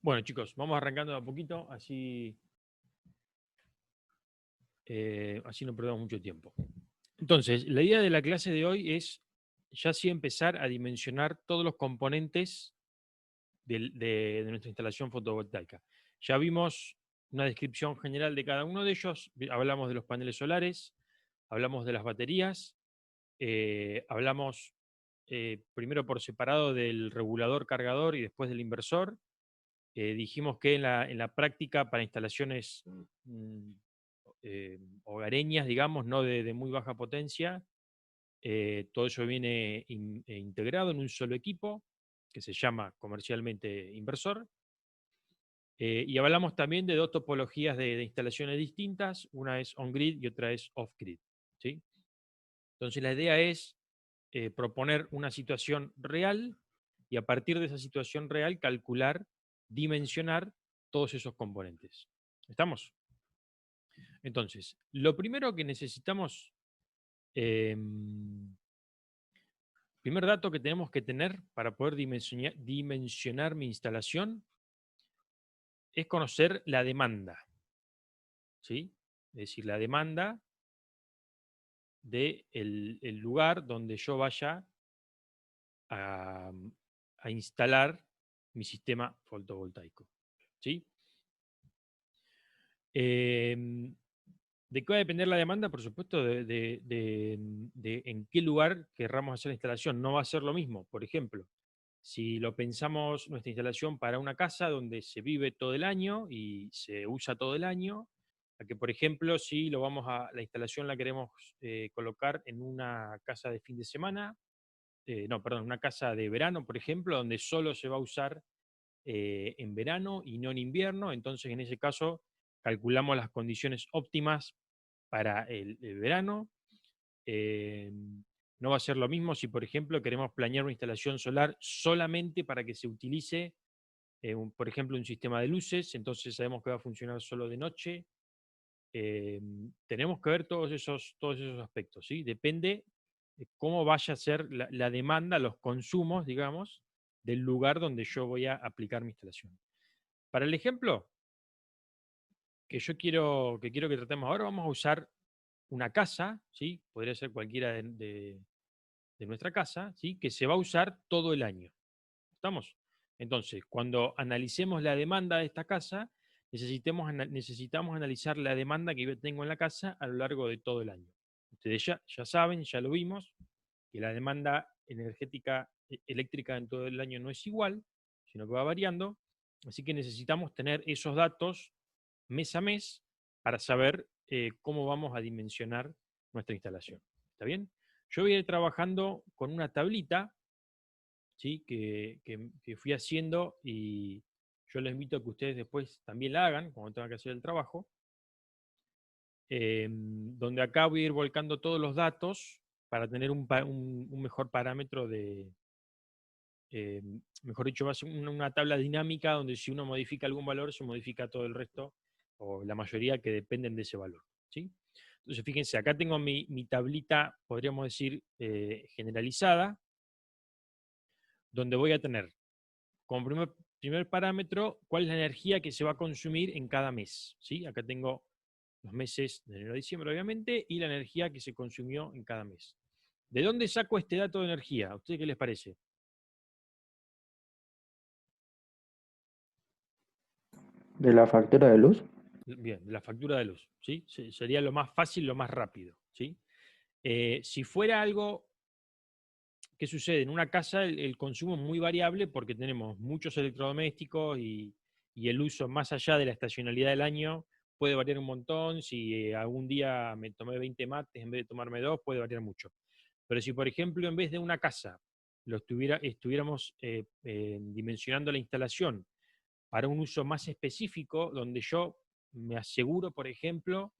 Bueno, chicos, vamos arrancando de a poquito, así no perdemos mucho tiempo. Entonces, la idea de la clase de hoy es ya sí empezar a dimensionar todos los componentes de nuestra instalación fotovoltaica. Ya vimos una descripción general de cada uno de ellos, hablamos de los paneles solares, hablamos de las baterías, hablamos primero por separado del regulador cargador y después del inversor. Dijimos que en la práctica para instalaciones hogareñas, digamos, no de muy baja potencia, todo eso viene integrado en un solo equipo que se llama comercialmente inversor. Y hablamos también de dos topologías de instalaciones distintas, una es on-grid y otra es off-grid. ¿Sí? Entonces la idea es proponer una situación real y a partir de esa situación real calcular, dimensionar todos esos componentes. ¿Estamos? Entonces, lo primero que necesitamos, primer dato que tenemos que tener para poder dimensionar mi instalación es conocer la demanda. ¿Sí? Es decir, la demanda del el lugar donde yo vaya a, a instalar mi sistema fotovoltaico. ¿Sí? ¿De qué va a depender la demanda? Por supuesto, de en qué lugar querramos hacer la instalación. No va a ser lo mismo. Por ejemplo, si lo pensamos nuestra instalación para una casa donde se vive todo el año y se usa todo el año, a que por ejemplo, si la instalación la queremos colocar en una casa de fin de semana, no, perdón, una casa de verano, por ejemplo, donde solo se va a usar en verano y no en invierno, entonces en ese caso calculamos las condiciones óptimas para el verano. Eh, no va a ser lo mismo si, por ejemplo, queremos planear una instalación solar solamente para que se utilice, por ejemplo, un sistema de luces, entonces sabemos que va a funcionar solo de noche. Tenemos que ver todos esos aspectos, ¿sí? Depende de cómo vaya a ser la demanda, los consumos, digamos, del lugar donde yo voy a aplicar mi instalación. Para el ejemplo que quiero que tratemos ahora, vamos a usar una casa, ¿sí? Podría ser cualquiera de nuestra casa, ¿sí? Que se va a usar todo el año. ¿Estamos? Entonces, cuando analicemos la demanda de esta casa, necesitamos analizar la demanda que yo tengo en la casa a lo largo de todo el año. Ustedes ya saben, ya lo vimos, que la demanda energética eléctrica en todo el año no es igual, sino que va variando. Así que necesitamos tener esos datos mes a mes para saber cómo vamos a dimensionar nuestra instalación. ¿Está bien? Yo voy a ir trabajando con una tablita, ¿sí? que fui haciendo y yo les invito a que ustedes después también la hagan cuando tengan que hacer el trabajo, donde acá voy a ir volcando todos los datos para tener un mejor parámetro mejor dicho, va a ser una tabla dinámica donde si uno modifica algún valor, se modifica todo el resto o la mayoría que dependen de ese valor. ¿Sí? Entonces, fíjense, acá tengo mi tablita, podríamos decir, generalizada, donde voy a tener como primer parámetro cuál es la energía que se va a consumir en cada mes. ¿Sí? Acá tengo los meses de enero a diciembre, obviamente, y la energía que se consumió en cada mes. ¿De dónde saco este dato de energía? ¿A ustedes qué les parece? De la factura de luz. Bien, la factura de luz, ¿sí? Sería lo más fácil, lo más rápido, ¿sí? Si fuera algo, ¿qué sucede? En una casa el consumo es muy variable porque tenemos muchos electrodomésticos y el uso más allá de la estacionalidad del año puede variar un montón. Si algún día me tomé 20 mates en vez de tomarme dos, puede variar mucho. Pero si, por ejemplo, en vez de una casa estuviéramos dimensionando la instalación para un uso más específico, donde yo me aseguro, por ejemplo,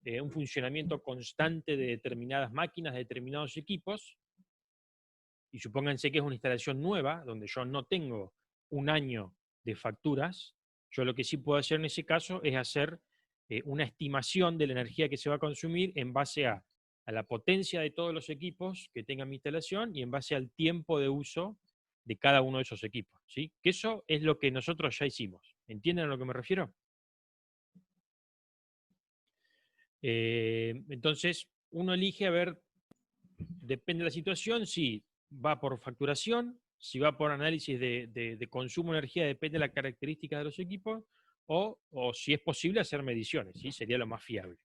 un funcionamiento constante de determinadas máquinas, de determinados equipos, y supónganse que es una instalación nueva, donde yo no tengo un año de facturas, yo lo que sí puedo hacer en ese caso es hacer una estimación de la energía que se va a consumir en base a la potencia de todos los equipos que tengan mi instalación y en base al tiempo de uso de cada uno de esos equipos, ¿sí? Que eso es lo que nosotros ya hicimos. ¿Entienden a lo que me refiero? Entonces, uno elige, a ver, depende de la situación, si va por facturación, si va por análisis de consumo de energía, depende de la característica de los equipos, o si es posible hacer mediciones, ¿sí? Sería lo más fiable.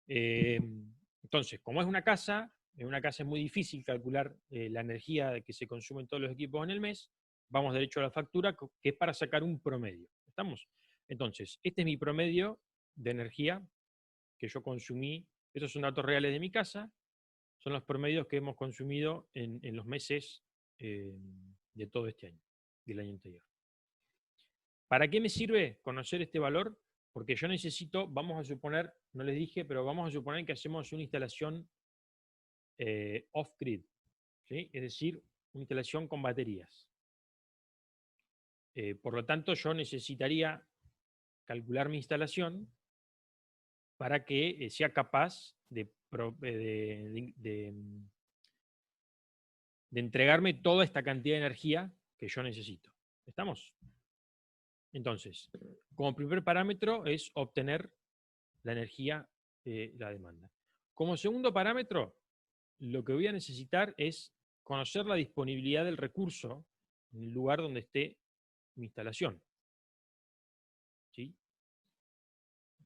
Entonces, como es una casa, en una casa es muy difícil calcular la energía que se consume en todos los equipos en el mes, vamos derecho a la factura, que es para sacar un promedio. ¿Estamos? Entonces, este es mi promedio de energía que yo consumí. Estos son datos reales de mi casa, son los promedios que hemos consumido en los meses de todo este año, del año anterior. ¿Para qué me sirve conocer este valor? Porque yo necesito, vamos a suponer, no les dije, pero vamos a suponer que hacemos una instalación off-grid, ¿sí? Es decir, una instalación con baterías. Por lo tanto, yo necesitaría calcular mi instalación para que sea capaz de entregarme toda esta cantidad de energía que yo necesito. ¿Estamos? Entonces, como primer parámetro es obtener la energía, la demanda. Como segundo parámetro, lo que voy a necesitar es conocer la disponibilidad del recurso en el lugar donde esté mi instalación. ¿Sí?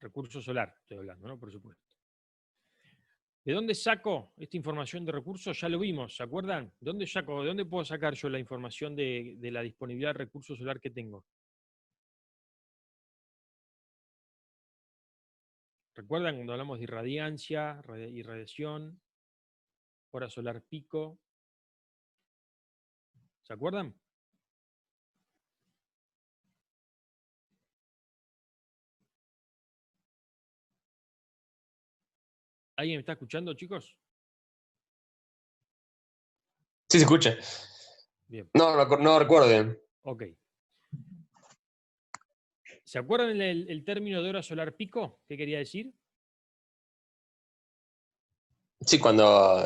Recurso solar, estoy hablando, ¿no? Por supuesto. ¿De dónde saco esta información de recursos? Ya lo vimos, ¿se acuerdan? ¿De dónde saco, de dónde puedo sacar yo la información de la disponibilidad de recurso solar que tengo? ¿Recuerdan cuando hablamos de irradiancia, irradiación, hora solar pico? ¿Se acuerdan? ¿Alguien me está escuchando, chicos? Sí, se escucha. Bien. No recuerdo bien. Ok. ¿Se acuerdan el término de hora solar pico? ¿Qué quería decir? Sí, ¿no?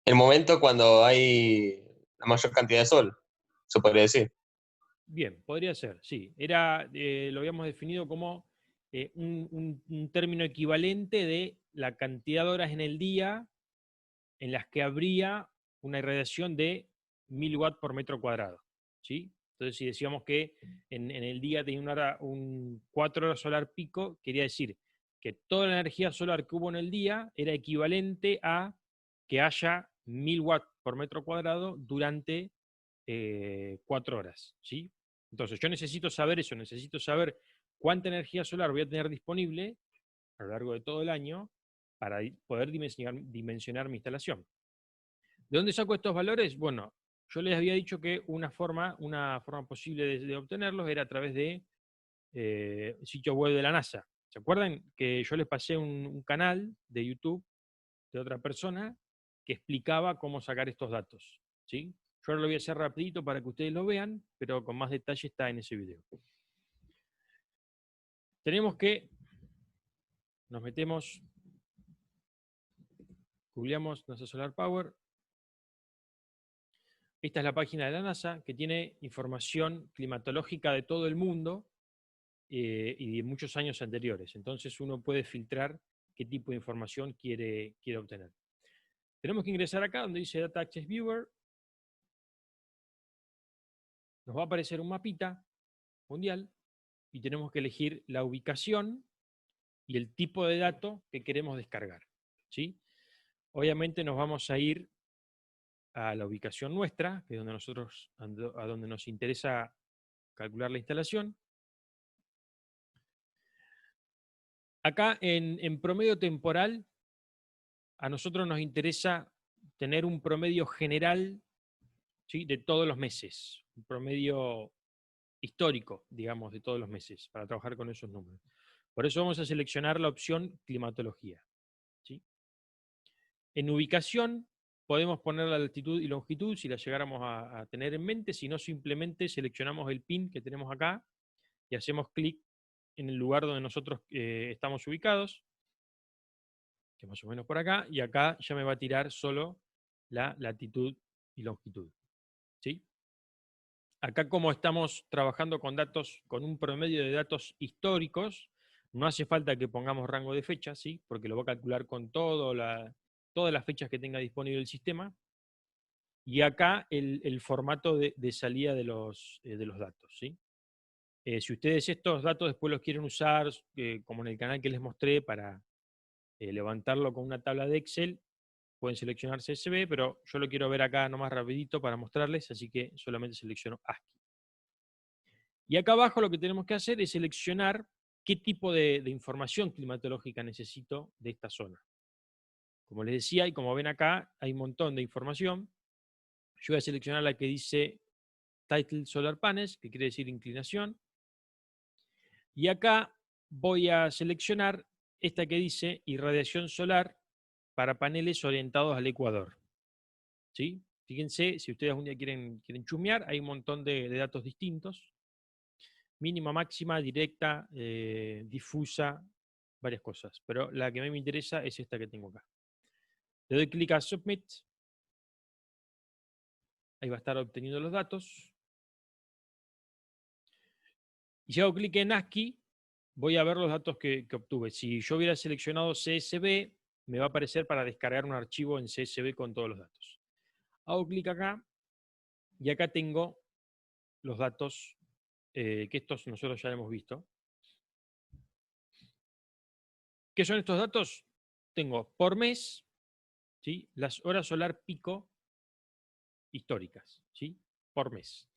El momento cuando hay la mayor cantidad de sol, se podría decir. Bien, podría ser, sí. Lo habíamos definido como un término equivalente de la cantidad de horas en el día en las que habría una irradiación de 1000 watts por metro cuadrado. ¿Sí? Entonces, si decíamos que en el día tenía 4 horas solar pico, quería decir que toda la energía solar que hubo en el día era equivalente a que haya 1000 watts por metro cuadrado durante 4 horas. ¿Sí? Entonces, yo necesito saber eso, necesito saber cuánta energía solar voy a tener disponible a lo largo de todo el año para poder dimensionar mi instalación. ¿De dónde saco estos valores? Bueno, yo les había dicho que una forma posible de obtenerlos era a través de sitio web de la NASA. ¿Se acuerdan que yo les pasé un canal de YouTube de otra persona que explicaba cómo sacar estos datos? ¿Sí? Yo ahora lo voy a hacer rapidito para que ustedes lo vean, pero con más detalle está en ese video. Tenemos que, nos metemos, googleamos NASA Solar Power. Esta es la página de la NASA que tiene información climatológica de todo el mundo y de muchos años anteriores. Entonces uno puede filtrar qué tipo de información quiere obtener. Tenemos que ingresar acá donde dice Data Access Viewer. Nos va a aparecer un mapita mundial y tenemos que elegir la ubicación y el tipo de dato que queremos descargar. ¿Sí? Obviamente nos vamos a ir a la ubicación nuestra, que es a donde nos interesa calcular la instalación. Acá en promedio temporal, a nosotros nos interesa tener un promedio general, ¿sí?, de todos los meses, un promedio histórico, digamos, de todos los meses, para trabajar con esos números. Por eso vamos a seleccionar la opción climatología. ¿Sí? En ubicación podemos poner la latitud y longitud si la llegáramos a tener en mente, si no simplemente seleccionamos el pin que tenemos acá y hacemos clic en el lugar donde nosotros estamos ubicados. que más o menos por acá, y acá ya me va a tirar solo la latitud y longitud. ¿Sí? Acá, como estamos trabajando con datos, con un promedio de datos históricos, no hace falta que pongamos rango de fecha, ¿sí? Porque lo va a calcular con todas las fechas que tenga disponible el sistema. Y acá el formato de salida de los datos, ¿sí? Si ustedes estos datos después los quieren usar, como en el canal que les mostré, para levantarlo con una tabla de Excel, pueden seleccionar CSV, pero yo lo quiero ver acá nomás rapidito para mostrarles, así que solamente selecciono ASCII. Y acá abajo lo que tenemos que hacer es seleccionar qué tipo de información climatológica necesito de esta zona. Como les decía, y como ven acá, hay un montón de información. Yo voy a seleccionar la que dice Title Solar Panels, que quiere decir inclinación. Y acá voy a seleccionar esta que dice irradiación solar para paneles orientados al ecuador. ¿Sí? Fíjense, si ustedes un día quieren chusmear, hay un montón de datos distintos. Mínima, máxima, directa, difusa, varias cosas. Pero la que a mí me interesa es esta que tengo acá. Le doy clic a Submit. Ahí va a estar obteniendo los datos. Y si hago clic en ASCII, voy a ver los datos que obtuve. Si yo hubiera seleccionado CSV, me va a aparecer para descargar un archivo en CSV con todos los datos. Hago clic acá y acá tengo los datos que estos nosotros ya hemos visto. ¿Qué son estos datos? Tengo por mes, ¿sí?, las horas solar pico históricas, ¿sí?, por mes.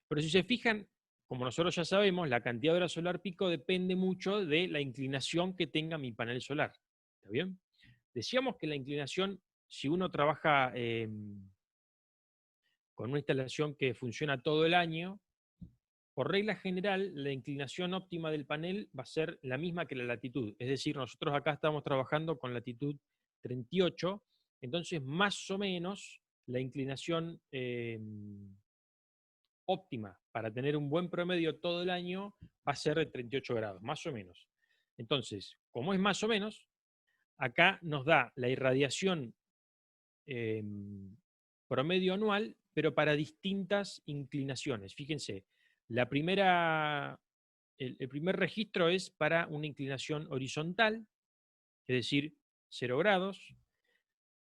Pero si se fijan, como nosotros ya sabemos, la cantidad de horas solar pico depende mucho de la inclinación que tenga mi panel solar. ¿Está bien? Decíamos que la inclinación, si uno trabaja con una instalación que funciona todo el año, por regla general, la inclinación óptima del panel va a ser la misma que la latitud. Es decir, nosotros acá estamos trabajando con latitud 38, entonces más o menos la inclinación óptima para tener un buen promedio todo el año va a ser de 38 grados, más o menos. Entonces, como es más o menos, acá nos da la irradiación promedio anual, pero para distintas inclinaciones. Fíjense, el primer registro es para una inclinación horizontal, es decir, 0 grados.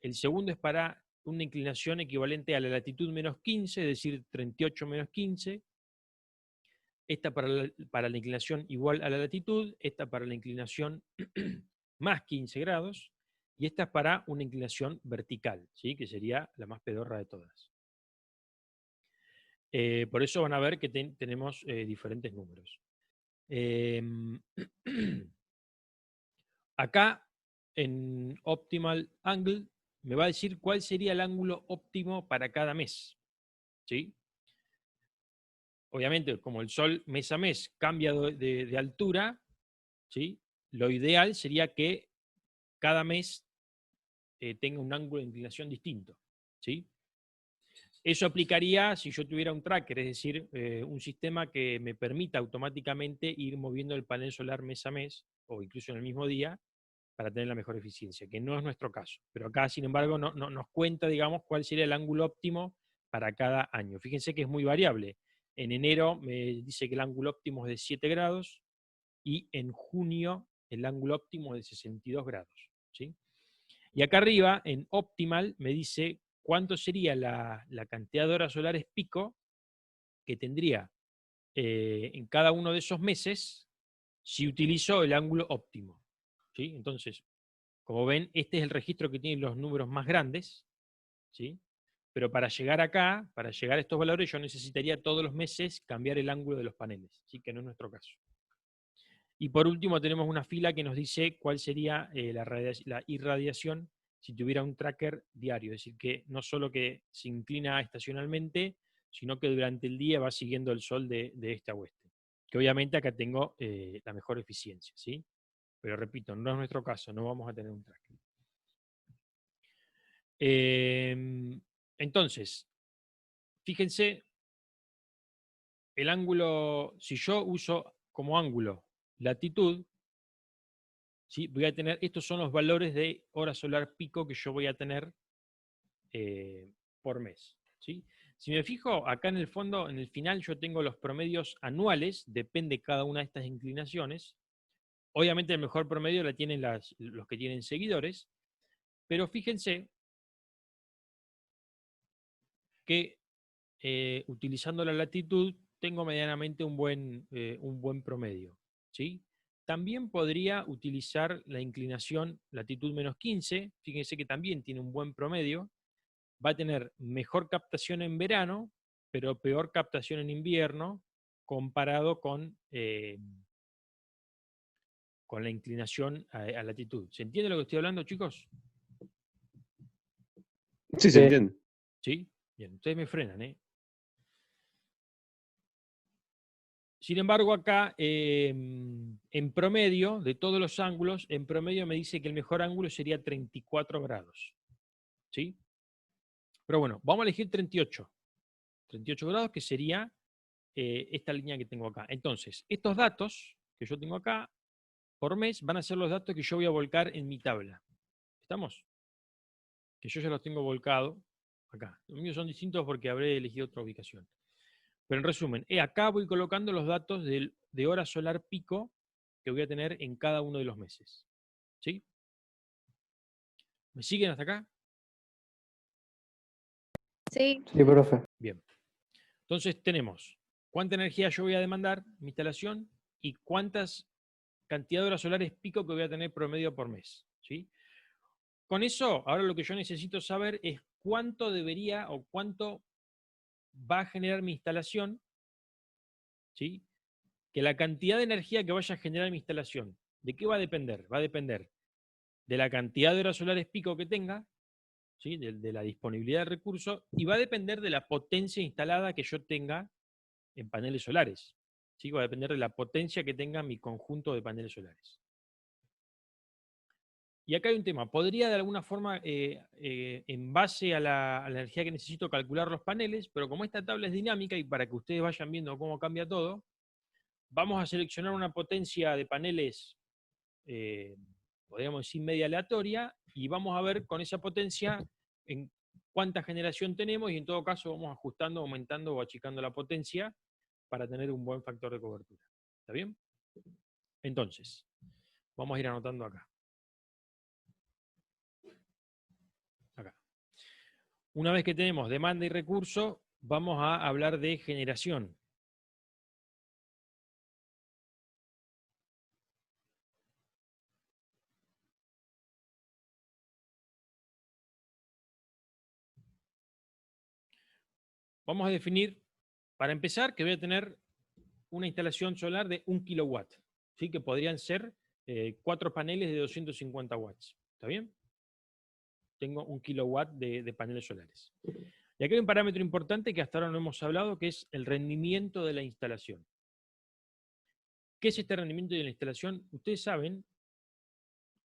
El segundo es para una inclinación equivalente a la latitud menos 15, es decir, 38 menos 15. Esta para la inclinación igual a la latitud, esta para la inclinación más 15 grados, y esta es para una inclinación vertical, ¿sí?, que sería la más pedorra de todas. Por eso van a ver que tenemos diferentes números. Acá, en Optimal Angle, me va a decir cuál sería el ángulo óptimo para cada mes, ¿sí? Obviamente, como el Sol mes a mes cambia de altura, ¿sí?, lo ideal sería que cada mes tenga un ángulo de inclinación distinto, ¿sí? Eso aplicaría si yo tuviera un tracker, es decir, un sistema que me permita automáticamente ir moviendo el panel solar mes a mes, o incluso en el mismo día, para tener la mejor eficiencia, que no es nuestro caso. Pero acá, sin embargo, no nos cuenta, digamos, cuál sería el ángulo óptimo para cada año. Fíjense que es muy variable. En enero me dice que el ángulo óptimo es de 7 grados y en junio el ángulo óptimo es de 62 grados, ¿sí? Y acá arriba, en Optimal, me dice cuánto sería la cantidad de horas solares pico que tendría en cada uno de esos meses si utilizo el ángulo óptimo, ¿sí? Entonces, como ven, este es el registro que tiene los números más grandes, ¿sí? Pero para llegar acá, para llegar a estos valores, yo necesitaría todos los meses cambiar el ángulo de los paneles, ¿sí?, que no es nuestro caso. Y por último tenemos una fila que nos dice cuál sería la irradiación si tuviera un tracker diario, es decir, que no solo que se inclina estacionalmente, sino que durante el día va siguiendo el sol de este a oeste. Que obviamente acá tengo la mejor eficiencia, ¿sí? Pero repito, no es nuestro caso, no vamos a tener un tracker. Entonces, fíjense, el ángulo, si yo uso como ángulo latitud, ¿sí? Voy a tener, estos son los valores de hora solar pico que yo voy a tener por mes, ¿sí? Si me fijo, acá en el fondo, en el final, yo tengo los promedios anuales, depende cada una de estas inclinaciones. Obviamente el mejor promedio la tienen los que tienen seguidores, pero fíjense que utilizando la latitud tengo medianamente un buen promedio, ¿sí? También podría utilizar la inclinación latitud menos 15, fíjense que también tiene un buen promedio, va a tener mejor captación en verano, pero peor captación en invierno, comparado con la inclinación a latitud. ¿Se entiende lo que estoy hablando, chicos? Sí, se Sí. entiende. ¿Sí? Bien, ustedes me frenan, ¿eh? Sin embargo, acá, en promedio, de todos los ángulos, en promedio me dice que el mejor ángulo sería 34 grados. ¿Sí? Pero bueno, vamos a elegir 38. 38 grados, que sería esta línea que tengo acá. Entonces, estos datos que yo tengo acá, por mes, van a ser los datos que yo voy a volcar en mi tabla. ¿Estamos? Que yo ya los tengo volcado acá. Los míos son distintos porque habré elegido otra ubicación. Pero en resumen, acá voy colocando los datos de hora solar pico que voy a tener en cada uno de los meses. ¿Sí? ¿Me siguen hasta acá? Sí. Sí, profe. Bien. Entonces tenemos cuánta energía yo voy a demandar en mi instalación y cuántas cantidad de horas solares pico que voy a tener promedio por mes. ¿Sí? Con eso, ahora lo que yo necesito saber es cuánto debería o cuánto va a generar mi instalación, ¿sí? Que la cantidad de energía que vaya a generar mi instalación, ¿de qué va a depender? Va a depender de la cantidad de horas solares pico que tenga, ¿sí? De la disponibilidad de recursos, y va a depender de la potencia instalada que yo tenga en paneles solares. ¿Sí? Va a depender de la potencia que tenga mi conjunto de paneles solares. Y acá hay un tema. Podría de alguna forma, en base a la energía que necesito, calcular los paneles, pero como esta tabla es dinámica y para que ustedes vayan viendo cómo cambia todo, vamos a seleccionar una potencia de paneles, podríamos decir media aleatoria, y vamos a ver con esa potencia en cuánta generación tenemos, y en todo caso vamos ajustando, aumentando o achicando la potencia para tener un buen factor de cobertura. ¿Está bien? Entonces, vamos a ir anotando acá. Acá. Una vez que tenemos demanda y recurso, vamos a hablar de generación. Vamos a definir, para empezar, que voy a tener una instalación solar de 1 kilowatt, ¿sí? Que podrían ser 4 paneles de 250 watts. ¿Está bien? Tengo 1 kilowatt de paneles solares. Y aquí hay un parámetro importante que hasta ahora no hemos hablado, que es el rendimiento de la instalación. ¿Qué es este rendimiento de la instalación? Ustedes saben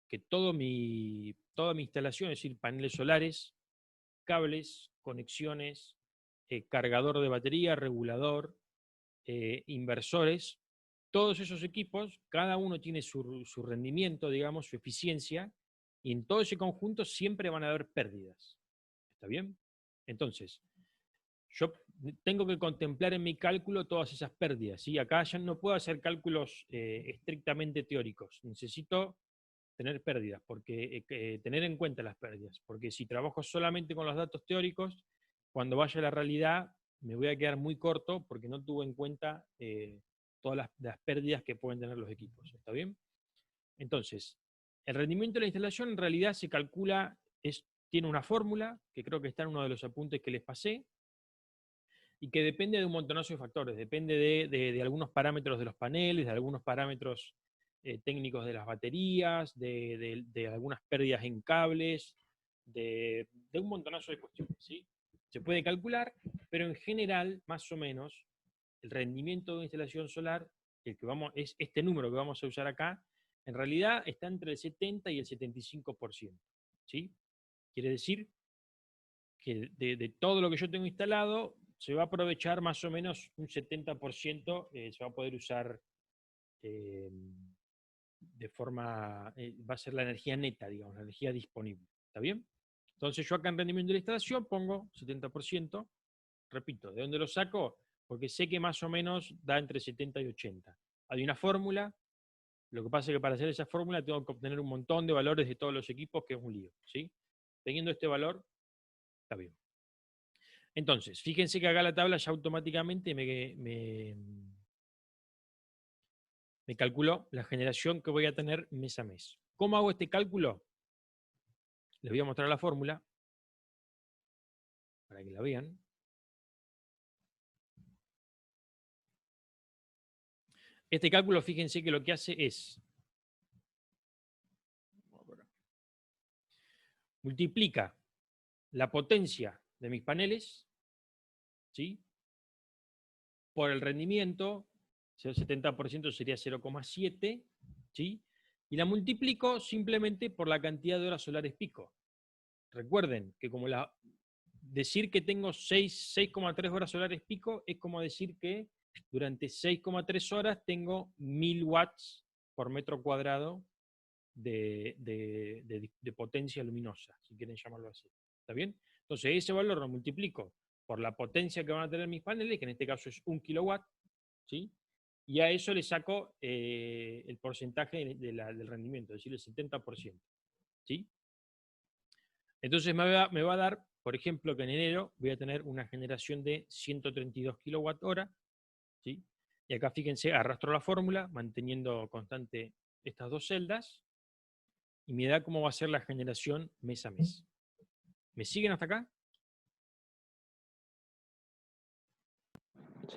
que toda mi instalación, es decir, paneles solares, cables, conexiones, cargador de batería, regulador, inversores, todos esos equipos, cada uno tiene su rendimiento, digamos, su eficiencia, y en todo ese conjunto siempre van a haber pérdidas. ¿Está bien? Entonces, yo tengo que contemplar en mi cálculo todas esas pérdidas, ¿sí? Acá ya no puedo hacer cálculos estrictamente teóricos. Necesito tener pérdidas, porque tener en cuenta las pérdidas, porque si trabajo solamente con los datos teóricos, cuando vaya a la realidad me voy a quedar muy corto porque no tuve en cuenta todas las pérdidas que pueden tener los equipos. ¿Está bien? Entonces, el rendimiento de la instalación en realidad se calcula, tiene una fórmula, que creo que está en uno de los apuntes que les pasé, y que depende de un montonazo de factores. Depende de algunos parámetros de los paneles, de algunos parámetros técnicos de las baterías, de algunas pérdidas en cables, de un montonazo de cuestiones, ¿sí? Se puede calcular, pero en general, más o menos, el rendimiento de una instalación solar, es este número que vamos a usar acá, en realidad está entre el 70 y el 75%. ¿Sí? Quiere decir que de todo lo que yo tengo instalado, se va a aprovechar más o menos un 70%, se va a poder usar de forma, va a ser la energía neta, digamos, la energía disponible. ¿Está bien? Entonces yo acá en rendimiento de la instalación pongo 70%, repito, ¿de dónde lo saco? Porque sé que más o menos da entre 70 y 80. Hay una fórmula, lo que pasa es que para hacer esa fórmula tengo que obtener un montón de valores de todos los equipos, que es un lío, ¿sí? Teniendo este valor, está bien. Entonces, fíjense que acá la tabla ya automáticamente me calculó la generación que voy a tener mes a mes. ¿Cómo hago este cálculo? Les voy a mostrar la fórmula para que la vean. Este cálculo, fíjense que lo que hace es multiplica la potencia de mis paneles, ¿sí?, por el rendimiento, el 70% sería 0,7, ¿sí?, y la multiplico simplemente por la cantidad de horas solares pico. Recuerden que como decir que tengo 6,3 horas solares pico es como decir que durante 6,3 horas tengo 1000 watts por metro cuadrado de potencia luminosa, si quieren llamarlo así. ¿Está bien? Entonces ese valor lo multiplico por la potencia que van a tener mis paneles, que en este caso es 1 kilowatt, ¿sí?, y a eso le saco el porcentaje del rendimiento, es decir, el 70%. ¿Sí? Entonces me va a dar, por ejemplo, que en enero voy a tener una generación de 132 kWh, ¿sí? Y acá fíjense, arrastro la fórmula, manteniendo constante estas dos celdas, y me da cómo va a ser la generación mes a mes. ¿Me siguen hasta acá?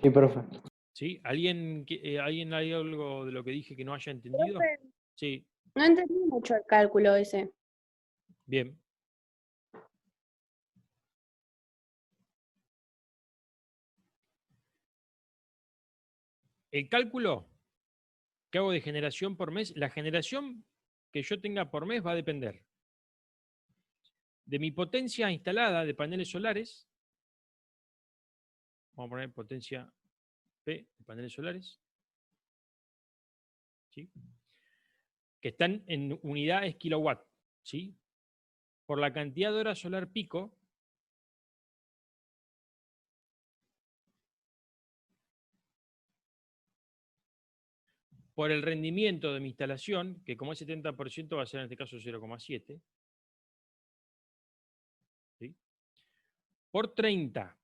Sí, profe. ¿Sí? ¿Alguien hay algo de lo que dije que no haya entendido? Profe, Sí, no entendí mucho el cálculo ese. bien. El cálculo que hago de generación por mes, la generación que yo tenga por mes va a depender de mi potencia instalada de paneles solares. Vamos a poner potencia P de paneles solares, ¿sí?, que están en unidades kilowatt, ¿sí?, por la cantidad de horas solar pico por el rendimiento de mi instalación, que como es 70% va a ser en este caso 0,7, ¿sí?, por 30.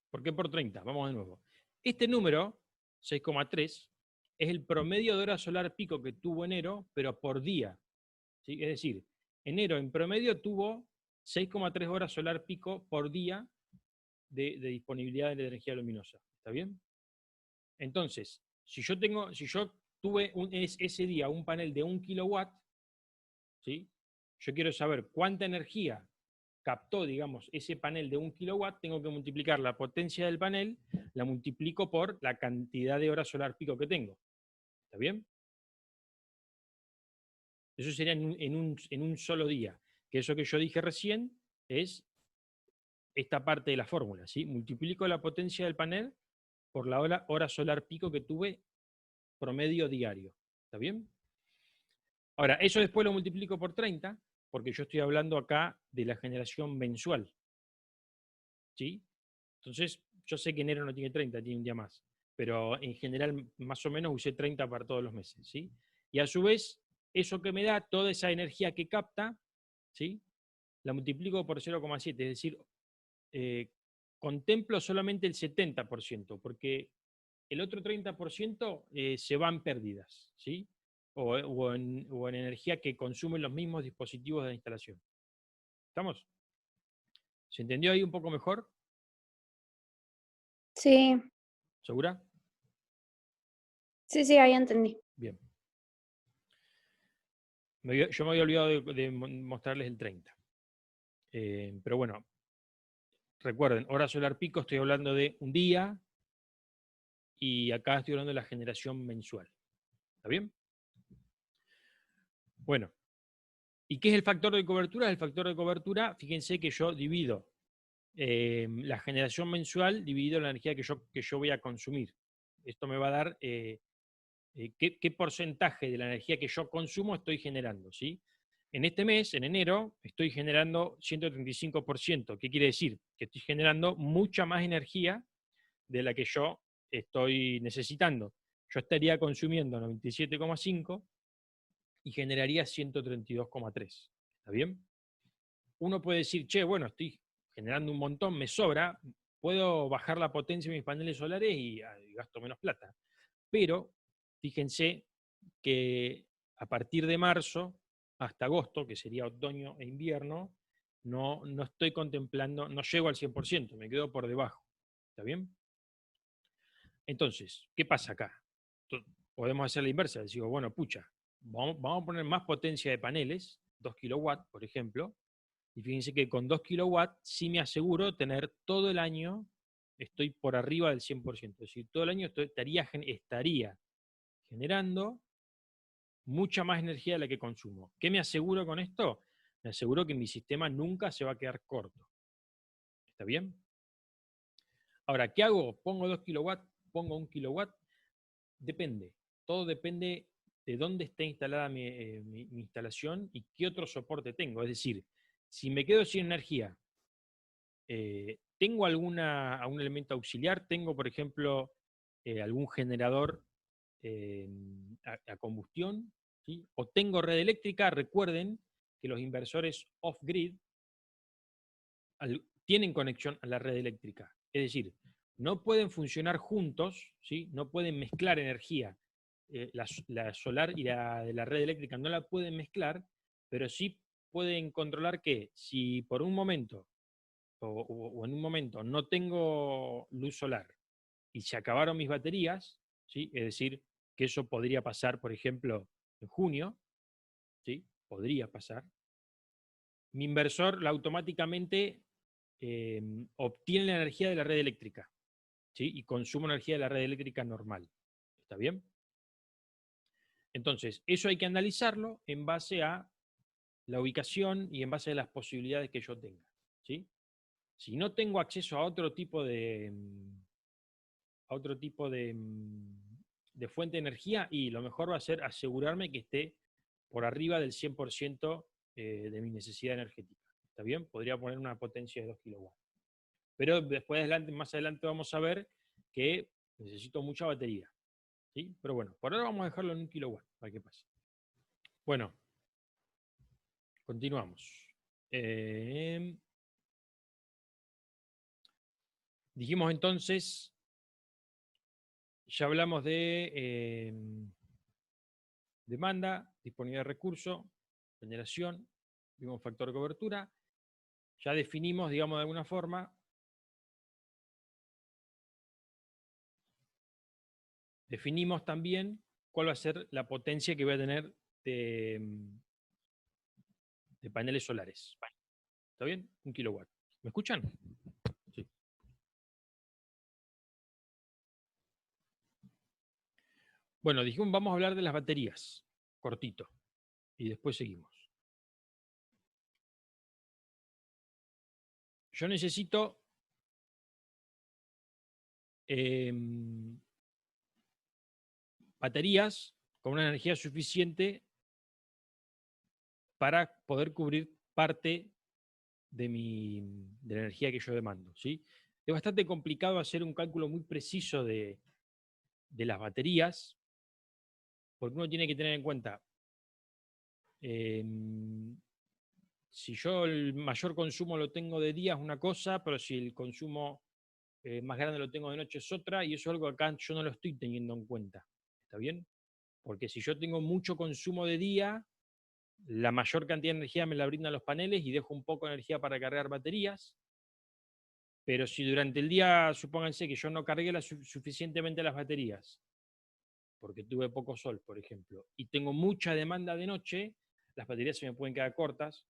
¿Por qué por 30? Vamos de nuevo. Este número, 6,3, es el promedio de horas solar pico que tuvo enero, pero por día, ¿sí? Es decir, enero en promedio tuvo 6,3 horas solar pico por día de disponibilidad de energía luminosa. ¿Está bien? Entonces, si yo tuve ese día un panel de 1 kilowatt, ¿sí?, yo quiero saber cuánta energía captó, digamos, ese panel de 1 kilowatt, tengo que multiplicar la potencia del panel, la multiplico por la cantidad de horas solar pico que tengo. ¿Está bien? Eso sería en un solo día. Que eso que yo dije recién es esta parte de la fórmula, ¿sí? Multiplico la potencia del panel por la hora solar pico que tuve promedio diario. ¿Está bien? Ahora, eso después lo multiplico por 30, porque yo estoy hablando acá de la generación mensual. ¿Sí? Entonces, yo sé que enero no tiene 30, tiene un día más. Pero en general, más o menos, usé 30 para todos los meses. ¿Sí? Y a su vez, eso que me da, toda esa energía que capta, ¿sí?, la multiplico por 0,7. Es decir, contemplo solamente el 70%, porque el otro 30% se van pérdidas, ¿sí?, o en energía que consumen los mismos dispositivos de instalación. ¿Estamos? ¿Se entendió ahí un poco mejor? Sí, ¿Segura? sí, ahí entendí. Bien. Yo me había olvidado de mostrarles el 30. Pero bueno, recuerden, hora solar pico, estoy hablando de un día, y acá estoy hablando de la generación mensual. ¿Está bien? Bueno, ¿y qué es el factor de cobertura? El factor de cobertura, fíjense que yo divido la generación mensual dividido la energía que yo voy a consumir. Esto me va a dar qué porcentaje de la energía que yo consumo estoy generando, ¿sí? En este mes, en enero, estoy generando 135%. ¿Qué quiere decir? Que estoy generando mucha más energía de la que yo estoy necesitando. Yo estaría consumiendo 97,5 y generaría 132,3. ¿Está bien? Uno puede decir, che, bueno, estoy generando un montón, me sobra, puedo bajar la potencia de mis paneles solares y gasto menos plata. Pero fíjense que a partir de marzo hasta agosto, que sería otoño e invierno, no estoy contemplando, no llego al 100%, me quedo por debajo. ¿Está bien? Entonces, ¿qué pasa acá? Podemos hacer la inversa, decimos, bueno, pucha, vamos a poner más potencia de paneles, 2 kilowatts, por ejemplo, y fíjense que con 2 kilowatts sí me aseguro tener todo el año, estoy por arriba del 100%, es decir, todo el año estaría generando mucha más energía de la que consumo. ¿Qué me aseguro con esto? Me aseguro que mi sistema nunca se va a quedar corto. ¿Está bien? Ahora, ¿qué hago? ¿Pongo 2 kilowatts? ¿Pongo 1 kilowatt? Depende. Todo depende de dónde esté instalada mi instalación y qué otro soporte tengo. Es decir, si me quedo sin energía, ¿tengo algún elemento auxiliar? ¿Tengo, por ejemplo, algún generador a combustión? ¿Sí? ¿O tengo red eléctrica? Recuerden que los inversores off-grid tienen conexión a la red eléctrica. Es decir, no pueden funcionar juntos, ¿sí? No pueden mezclar energía. La solar y la de la red eléctrica no la pueden mezclar, pero sí pueden controlar que si por un momento o en un momento no tengo luz solar y se acabaron mis baterías, ¿sí? Es decir, que eso podría pasar, por ejemplo, en junio, ¿sí? Podría pasar. Mi inversor automáticamente obtiene la energía de la red eléctrica, ¿sí? Y consume energía de la red eléctrica normal. ¿Está bien? Entonces, eso hay que analizarlo en base a la ubicación y en base a las posibilidades que yo tenga, ¿sí? Si no tengo acceso a otro tipo de fuente de energía, y lo mejor va a ser asegurarme que esté por arriba del 100% de mi necesidad energética. ¿Está bien? Podría poner una potencia de 2 kilowatts. Pero después más adelante vamos a ver que necesito mucha batería, ¿sí? Pero bueno, por ahora vamos a dejarlo en 1 kilowatt, para que pase. Bueno, continuamos. Dijimos entonces, ya hablamos de demanda, disponibilidad de recursos, generación, vimos factor de cobertura, ya definimos, digamos de alguna forma, definimos también cuál va a ser la potencia que voy a tener de paneles solares. ¿Está bien? 1 kilowatt. ¿Me escuchan? Sí. Bueno, dijimos, vamos a hablar de las baterías, cortito, y después seguimos. Yo necesito baterías con una energía suficiente para poder cubrir parte de la energía que yo demando, ¿sí? Es bastante complicado hacer un cálculo muy preciso de las baterías, porque uno tiene que tener en cuenta, si yo el mayor consumo lo tengo de día es una cosa, pero si el consumo más grande lo tengo de noche es otra, y eso es algo que acá yo no lo estoy teniendo en cuenta. ¿Está bien? Porque si yo tengo mucho consumo de día, la mayor cantidad de energía me la brindan los paneles y dejo un poco de energía para cargar baterías. Pero si durante el día, supónganse que yo no cargué suficientemente las baterías, porque tuve poco sol, por ejemplo, y tengo mucha demanda de noche, las baterías se me pueden quedar cortas,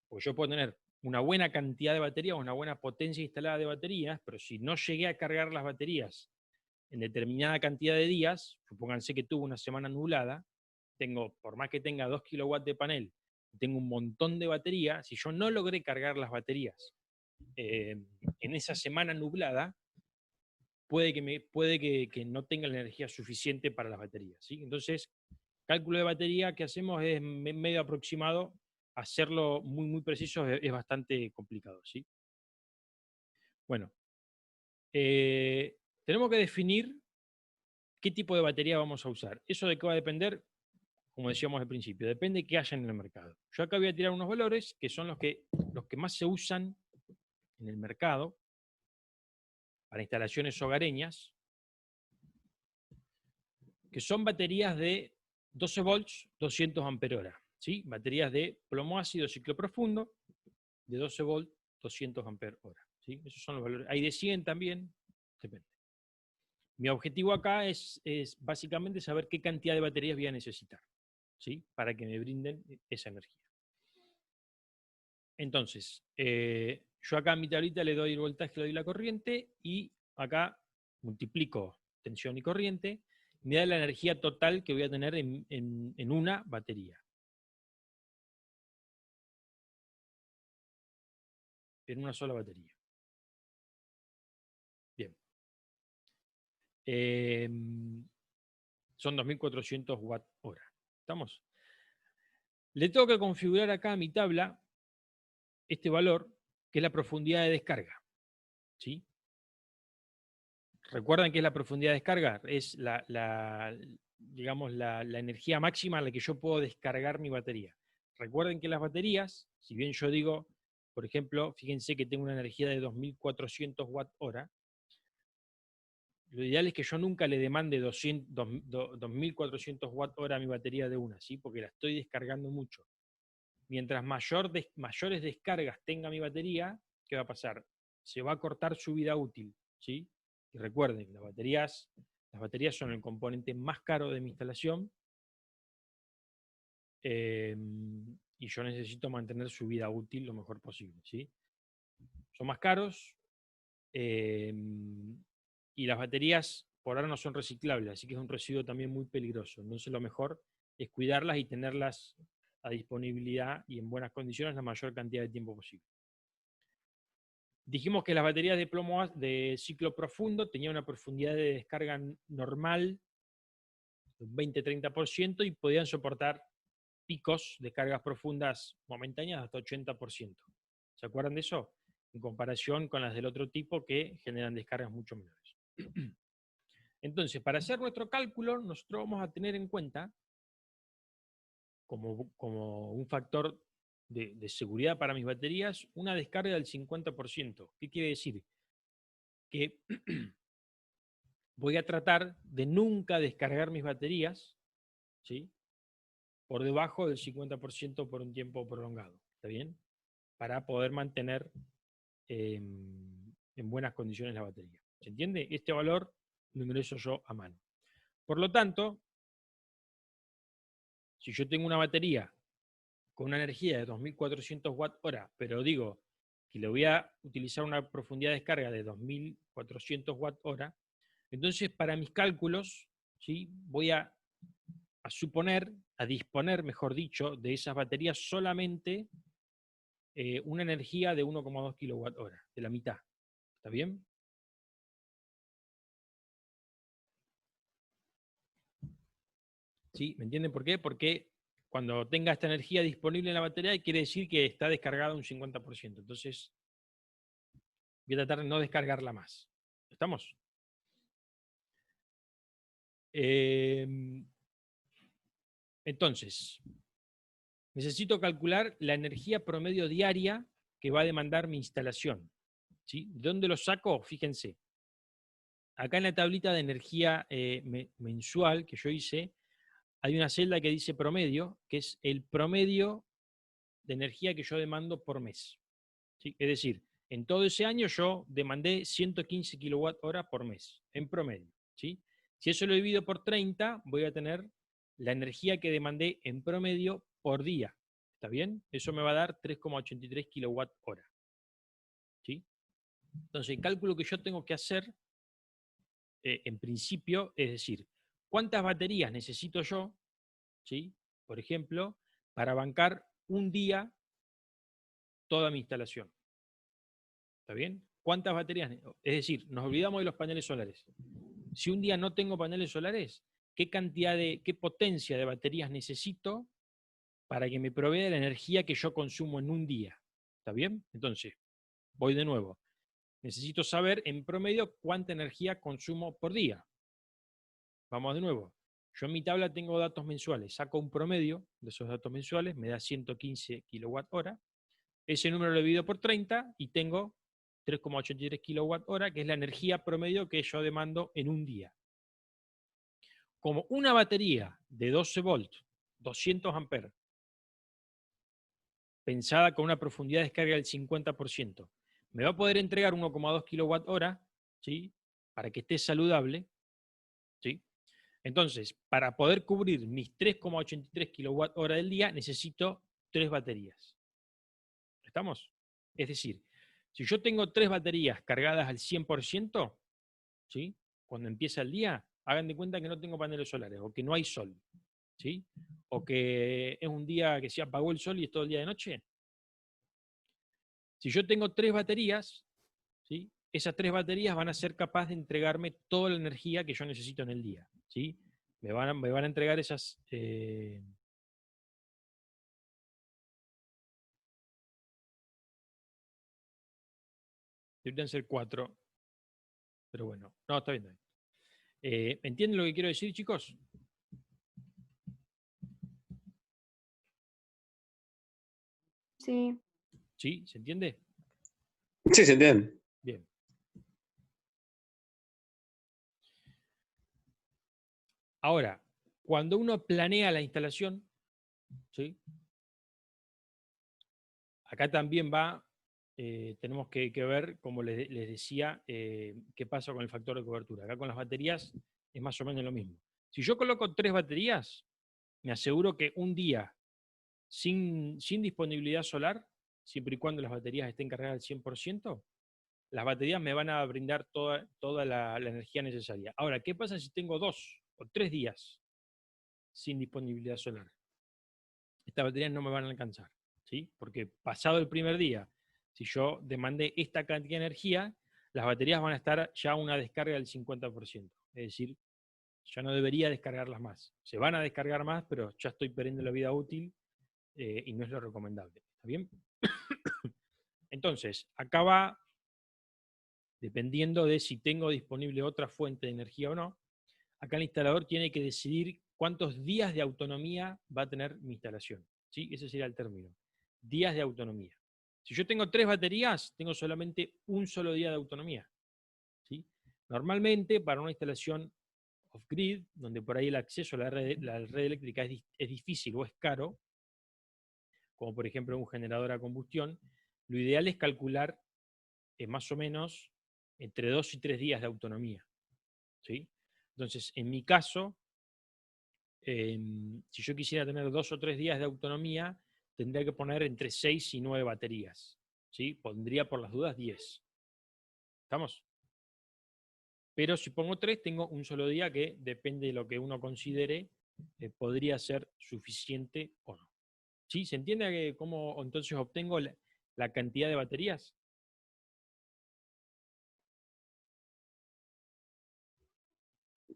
porque yo puedo tener una buena cantidad de baterías o una buena potencia instalada de baterías, pero si no llegué a cargar las baterías en determinada cantidad de días, supónganse que tuve una semana nublada, por más que tenga 2 kilowatts de panel, tengo un montón de batería, si yo no logré cargar las baterías en esa semana nublada, que no tenga la energía suficiente para las baterías, ¿sí? Entonces, cálculo de batería que hacemos es medio aproximado. Hacerlo muy, muy preciso es bastante complicado, ¿sí? Bueno, tenemos que definir qué tipo de batería vamos a usar. ¿Eso de qué va a depender? Como decíamos al principio, depende de qué haya en el mercado. Yo acá voy a tirar unos valores que son los que más se usan en el mercado para instalaciones hogareñas, que son baterías de 12 volts, 200 ampere-hora, ¿sí? Baterías de plomo ácido ciclo profundo de 12 volts, 200 ampere-hora, ¿sí? Esos son los valores. Hay de 100 también, depende. Mi objetivo acá es básicamente saber qué cantidad de baterías voy a necesitar, ¿sí? Para que me brinden esa energía. Entonces, yo acá a mi tablita le doy el voltaje, le doy la corriente, y acá multiplico tensión y corriente, me da la energía total que voy a tener en una batería. En una sola batería. Bien. Son 2400 watt-hora. ¿Estamos? Le tengo que configurar acá a mi tabla este valor, que es la profundidad de descarga, ¿sí? ¿Recuerdan qué es la profundidad de descarga? Es digamos, la energía máxima a la que yo puedo descargar mi batería. Recuerden que las baterías, si bien yo digo, por ejemplo, fíjense que tengo una energía de 2400 watt-hora, lo ideal es que yo nunca le demande 2400 watt-hora a mi batería de una, ¿sí? Porque la estoy descargando mucho. Mientras mayores descargas tenga mi batería, ¿qué va a pasar? Se va a cortar su vida útil, ¿sí? Y recuerden, las baterías son el componente más caro de mi instalación, y yo necesito mantener su vida útil lo mejor posible, ¿sí? Son más caros, y las baterías por ahora no son reciclables, así que es un residuo también muy peligroso. Entonces lo mejor es cuidarlas y tenerlas a disponibilidad y en buenas condiciones la mayor cantidad de tiempo posible. Dijimos que las baterías de plomo de ciclo profundo tenían una profundidad de descarga normal de un 20-30% y podían soportar picos de cargas profundas momentáneas hasta 80%. ¿Se acuerdan de eso? En comparación con las del otro tipo que generan descargas mucho menores. Entonces, para hacer nuestro cálculo, nosotros vamos a tener en cuenta como un factor de seguridad para mis baterías una descarga del 50%. ¿Qué quiere decir? Que voy a tratar de nunca descargar mis baterías, ¿sí?, por debajo del 50% por un tiempo prolongado. ¿Está bien? Para poder mantener en buenas condiciones la batería. ¿Se entiende? Este valor lo ingreso yo a mano. Por lo tanto, si yo tengo una batería con una energía de 2400 watt-hora, pero digo que le voy a utilizar una profundidad de descarga de 2400 watt-hora, entonces para mis cálculos, ¿sí?, voy a disponer, mejor dicho, de esas baterías solamente una energía de 1,2 kWh, de la mitad. ¿Está bien? ¿Sí? ¿Me entienden por qué? Porque cuando tenga esta energía disponible en la batería, quiere decir que está descargada un 50%. Entonces, voy a tratar de no descargarla más. ¿Estamos? Entonces, necesito calcular la energía promedio diaria que va a demandar mi instalación, ¿sí? ¿De dónde lo saco? Fíjense. Acá en la tablita de energía mensual que yo hice, hay una celda que dice promedio, que es el promedio de energía que yo demando por mes, ¿sí? Es decir, en todo ese año yo demandé 115 kWh por mes, en promedio, ¿sí? Si eso lo divido por 30, voy a tener la energía que demandé en promedio por día. ¿Está bien? Eso me va a dar 3,83 kWh, ¿sí? Entonces, el cálculo que yo tengo que hacer, en principio, es decir, ¿cuántas baterías necesito yo, ¿sí?, por ejemplo, para bancar un día toda mi instalación? ¿Está bien? ¿cuántas baterías? Es decir, nos olvidamos de los paneles solares. Si un día no tengo paneles solares, ¿qué potencia de baterías necesito para que me provea la energía que yo consumo en un día? ¿Está bien? Entonces, voy de nuevo. Necesito saber en promedio cuánta energía consumo por día. Vamos de nuevo. Yo en mi tabla tengo datos mensuales. Saco un promedio de esos datos mensuales, me da 115 kWh. Ese número lo divido por 30 y tengo 3,83 kWh, que es la energía promedio que yo demando en un día. Como una batería de 12 volts, 200 amperes, pensada con una profundidad de descarga del 50%, me va a poder entregar 1,2 kWh, ¿sí? Para que esté saludable, ¿sí? Entonces, para poder cubrir mis 3,83 kWh del día, necesito 3 baterías. ¿Estamos? Es decir, si yo tengo 3 baterías cargadas al 100%, ¿sí? Cuando empieza el día, hagan de cuenta que no tengo paneles solares o que no hay sol, ¿sí? O que es un día que se apagó el sol y es todo el día de noche. Si yo tengo 3 baterías, ¿sí? Esas 3 baterías van a ser capaces de entregarme toda la energía que yo necesito en el día, ¿sí? Me van a entregar esas... deberían ser 4, pero bueno, no, está bien. ¿Entienden lo que quiero decir, chicos? Sí. ¿Sí? ¿Se entiende? Sí, se entiende. Bien. Ahora, cuando uno planea la instalación, ¿sí? Acá también va, tenemos que ver, como les decía, qué pasa con el factor de cobertura. Acá con las baterías es más o menos lo mismo. Si yo coloco 3 baterías, me aseguro que un día sin disponibilidad solar, siempre y cuando las baterías estén cargadas al 100%, las baterías me van a brindar toda la energía necesaria. Ahora, ¿qué pasa si tengo 2 o 3 días sin disponibilidad solar? Estas baterías no me van a alcanzar, ¿sí? Porque pasado el primer día, si yo demandé esta cantidad de energía, las baterías van a estar ya a una descarga del 50%. Es decir, ya no debería descargarlas más. Se van a descargar más, pero ya estoy perdiendo la vida útil y no es lo recomendable. ¿Está bien? Entonces, acá va, dependiendo de si tengo disponible otra fuente de energía o no, acá el instalador tiene que decidir cuántos días de autonomía va a tener mi instalación. ¿Sí? Ese sería el término. Días de autonomía. Si yo tengo 3 baterías, tengo solamente un solo día de autonomía. ¿Sí? Normalmente, para una instalación off-grid, donde por ahí el acceso a la red eléctrica es difícil o es caro, como por ejemplo un generador a combustión, lo ideal es calcular más o menos entre 2 y 3 días de autonomía. ¿Sí? Entonces, en mi caso, si yo quisiera tener 2 o 3 días de autonomía, tendría que poner entre 6 y 9 baterías. ¿Sí? Pondría por las dudas 10. ¿Estamos? Pero si pongo 3, tengo un solo día que, depende de lo que uno considere, podría ser suficiente o no. ¿Sí? ¿Se entiende cómo entonces obtengo la cantidad de baterías?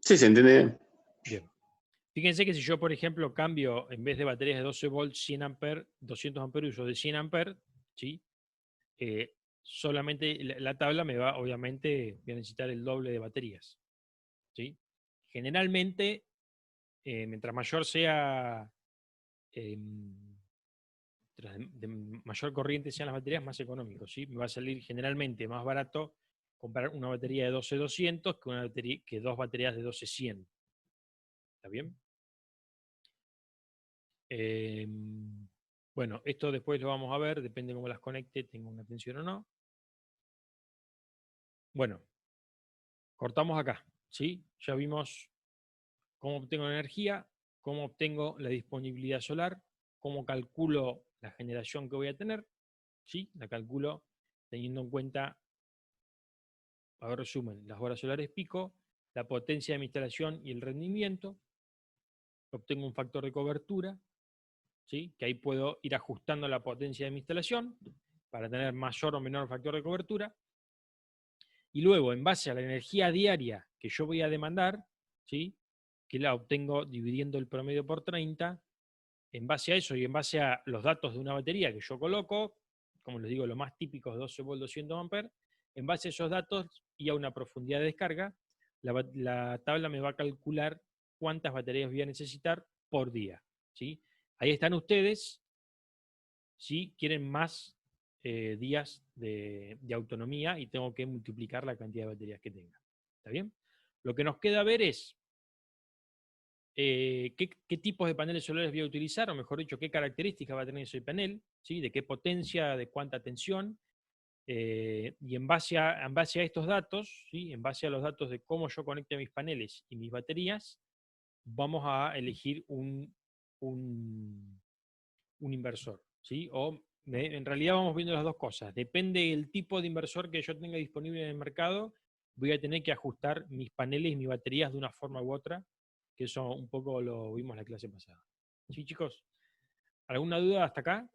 Sí, se entiende bien. Bien. Fíjense que si yo, por ejemplo, cambio, en vez de baterías de 12 volts, 100 amperes, 200 amperes, uso de 100 amperes, ¿sí? Solamente la tabla me va, obviamente, voy a necesitar el doble de baterías, ¿sí? Generalmente, mientras mayor sea, de mayor corriente sean las baterías, más económico, ¿sí? Me va a salir generalmente más barato comprar una batería de 12-200 que 2 baterías de 12-100. ¿Está bien? Bueno, esto después lo vamos a ver, depende de cómo las conecte, tengo una tensión o no. Bueno, cortamos acá, ¿sí? Ya vimos cómo obtengo la energía, cómo obtengo la disponibilidad solar, cómo calculo la generación que voy a tener, ¿sí? La calculo teniendo en cuenta, a ver, resumen, las horas solares pico, la potencia de mi instalación y el rendimiento. Obtengo un factor de cobertura, ¿sí? Que ahí puedo ir ajustando la potencia de mi instalación para tener mayor o menor factor de cobertura. y luego en base a la energía diaria que yo voy a demandar, ¿sí? Que la obtengo dividiendo el promedio por 30, en base a eso y en base a los datos de una batería que yo coloco, como les digo, lo más típico es 12 volts 200 amperes, en base a esos datos y a una profundidad de descarga, la tabla me va a calcular cuántas baterías voy a necesitar por día, ¿sí? Ahí están ustedes, si quieren más días de autonomía y tengo que multiplicar la cantidad de baterías que tenga. ¿Está bien? Lo que nos queda ver es qué tipos de paneles solares voy a utilizar, o mejor dicho, qué características va a tener ese panel, ¿sí? De qué potencia, de cuánta tensión, y en base a estos datos, ¿sí? En base a los datos de cómo yo conecte mis paneles y mis baterías, vamos a elegir un inversor, ¿sí? O en realidad vamos viendo las dos cosas. Depende del tipo de inversor que yo tenga disponible en el mercado, voy a tener que ajustar mis paneles y mis baterías de una forma u otra, que eso un poco lo vimos en la clase pasada. ¿Sí, chicos? ¿Alguna duda hasta acá?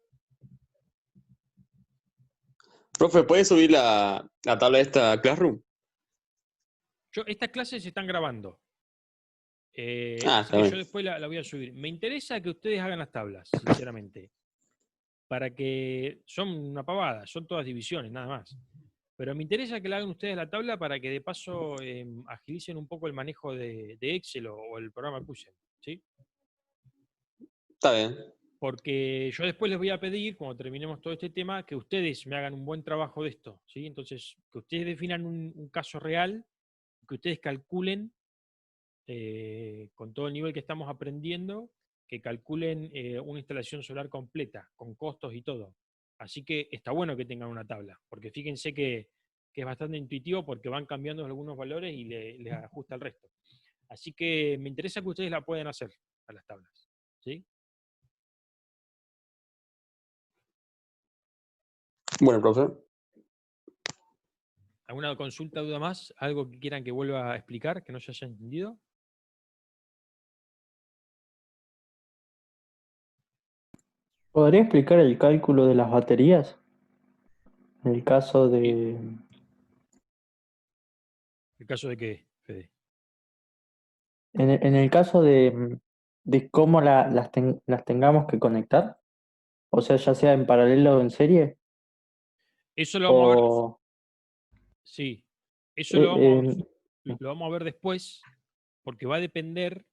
Profe, ¿puedes subir la tabla de esta Classroom? Estas clases se están grabando. Así Está que yo bien. después la voy a subir. Me interesa que ustedes hagan las tablas, sinceramente. Para que son una pavada, son todas divisiones, nada más. Pero me interesa que la hagan ustedes la tabla para que de paso agilicen un poco el manejo de Excel o el programa que usen, ¿sí? Está bien. Porque yo después les voy a pedir, cuando terminemos todo este tema, que ustedes me hagan un buen trabajo de esto, ¿sí? Entonces, que ustedes definan un caso real, que ustedes calculen con todo el nivel que estamos aprendiendo, que calculen una instalación solar completa, con costos y todo. Así que está bueno que tengan una tabla, porque fíjense que es bastante intuitivo porque van cambiando algunos valores y les ajusta el resto. Así que me interesa que ustedes la puedan hacer a las tablas, ¿sí? Bueno, profe. ¿Alguna consulta, duda más? ¿Algo que quieran que vuelva a explicar, que no se haya entendido? ¿Podría explicar el cálculo de las baterías? En el caso Sí. de... ¿El caso de qué, Fede? En el caso de cómo las tengamos que conectar, o sea, ya sea en paralelo o en serie, Eso lo vamos a ver, o... sí, eso eh, eh, lo vamos a ver después, porque va a depender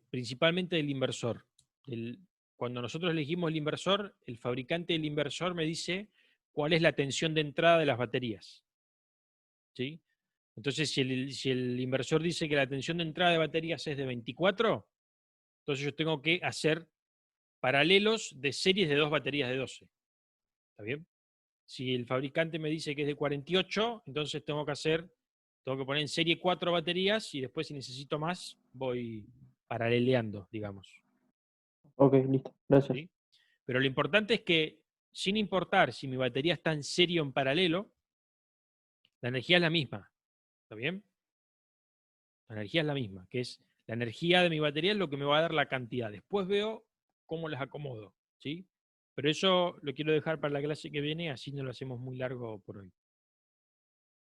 principalmente del inversor. Cuando nosotros elegimos el inversor, el fabricante del inversor me dice cuál es la tensión de entrada de las baterías, ¿sí? Entonces, si el inversor dice que la tensión de entrada de baterías es de 24, entonces yo tengo que hacer paralelos de series de 2 baterías de 12. ¿Está bien? Si el fabricante me dice que es de 48, entonces tengo que poner en serie 4 baterías y después si necesito más, voy paraleleando, digamos. ok, listo, gracias. ¿Sí? Pero lo importante es que, sin importar si mi batería está en serie o en paralelo, la energía es la misma. ¿Está bien? La energía es la misma, que es la energía de mi batería es lo que me va a dar la cantidad. Después veo cómo las acomodo, ¿sí? Pero eso lo quiero dejar para la clase que viene, así no lo hacemos muy largo por hoy.